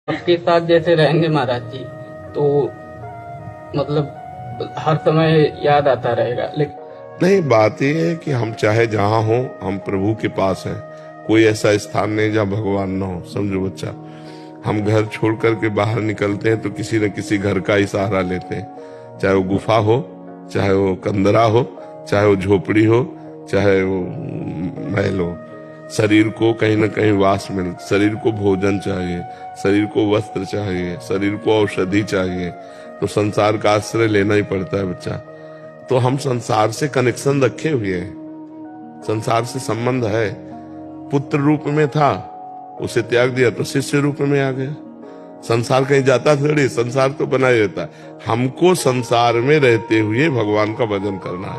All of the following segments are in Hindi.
आपके साथ जैसे रहेंगे महाराज जी, तो हर समय याद आता रहेगा। लेकिन नहीं, बात यह है कि हम चाहे जहां हो, हम प्रभु के पास हैं। कोई ऐसा स्थान नहीं जहां भगवान ना हो। समझो बच्चा, हम घर छोड़ करके बाहर निकलते हैं तो किसी न किसी घर का ही सहारा लेते हैं। चाहे वो गुफा हो, चाहे वो कंदरा हो, चाहे वो झोपड़ी हो, चाहे वो महल हो। शरीर को कहीं ना कहीं वास मिल, शरीर को भोजन चाहिए, शरीर को वस्त्र चाहिए, शरीर को औषधि चाहिए, तो संसार का आश्रय लेना ही पड़ता है बच्चा। तो हम संसार से कनेक्शन रखे हुए हैं, संसार से संबंध है। पुत्र रूप में था, उसे त्याग दिया तो शिष्य रूप में आ गया। संसार कहीं जाता थोड़ी, संसार तो बना ही रहता है। हमको संसार में रहते हुए भगवान का भजन करना है,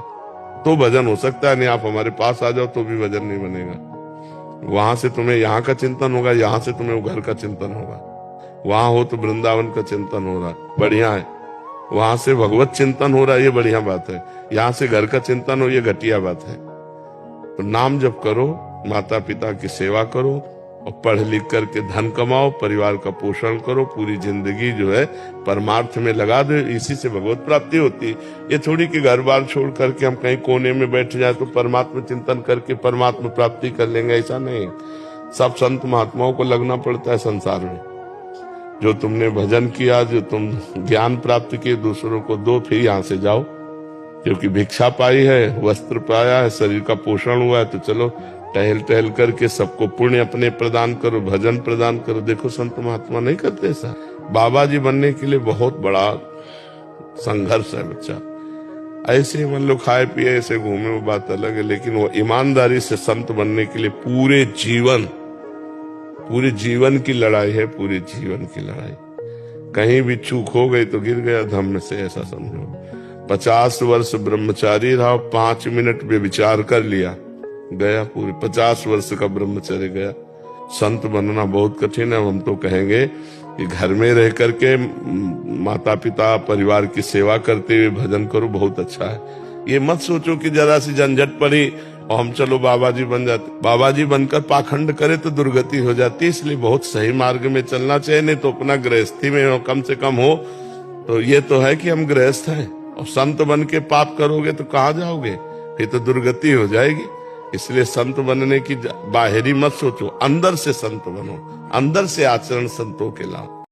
तो भजन हो सकता है। नहीं, आप हमारे पास आ जाओ तो भी भजन नहीं बनेगा। वहां से तुम्हें यहाँ का चिंतन होगा, यहाँ से तुम्हें वो घर का चिंतन होगा। वहां हो तो वृंदावन का चिंतन हो रहा, बढ़िया है। वहां से भगवत चिंतन हो रहा है, ये बढ़िया बात है। यहाँ से घर का चिंतन हो, ये घटिया बात है। तो नाम जप करो, माता पिता की सेवा करो, और पढ़ लिख करके धन कमाओ, परिवार का पोषण करो, पूरी जिंदगी जो है परमार्थ में लगा दो। इसी से भगवत प्राप्ति होती है। ये थोड़ी कि घर बार छोड़ करके हम कहीं कोने में बैठ जाए तो परमात्मा चिंतन करके परमात्मा प्राप्ति कर लेंगे, ऐसा नहीं। सब संत महात्माओं को लगना पड़ता है संसार में। जो तुमने भजन किया, जो तुम ज्ञान प्राप्त किए, दूसरों को दो, फिर यहाँ से जाओ। क्योंकि भिक्षा पाई है, वस्त्र पाया है, शरीर का पोषण हुआ है, तो चलो टहल टहल करके सबको पुण्य अपने प्रदान करो, भजन प्रदान करो। देखो संत महात्मा नहीं करते ऐसा। बाबा जी बनने के लिए बहुत बड़ा संघर्ष है बच्चा। ऐसे मान लो खाए पिए ऐसे घूमे, वो बात अलग है, लेकिन वो ईमानदारी से संत बनने के लिए पूरे जीवन की लड़ाई है, पूरे जीवन की लड़ाई। कहीं भी चूक हो गई तो गिर गया धम्म से, ऐसा समझो। 50 वर्ष ब्रह्मचारी रहा, 5 मिनट में विचार कर लिया, गया पूरे 50 वर्ष का ब्रह्मचर्य गया। संत बनना बहुत कठिन है। हम तो कहेंगे कि घर में रह करके माता पिता परिवार की सेवा करते हुए भजन करो, बहुत अच्छा है। ये मत सोचो कि जरा सी झंझट पड़ी और हम चलो बाबा जी बन जाते। बाबा जी बनकर पाखंड करे तो दुर्गति हो जाती है। इसलिए बहुत सही मार्ग में चलना चाहिए। नहीं तो अपना गृहस्थी में कम से कम हो तो ये तो है कि हम गृहस्थ हैं। और संत बन के पाप करोगे तो कहाँ जाओगे, फिर तो दुर्गति हो जाएगी। इसलिए संत बनने की बाहरी मत सोचो, अंदर से संत बनो, अंदर से आचरण संतों के लाओ।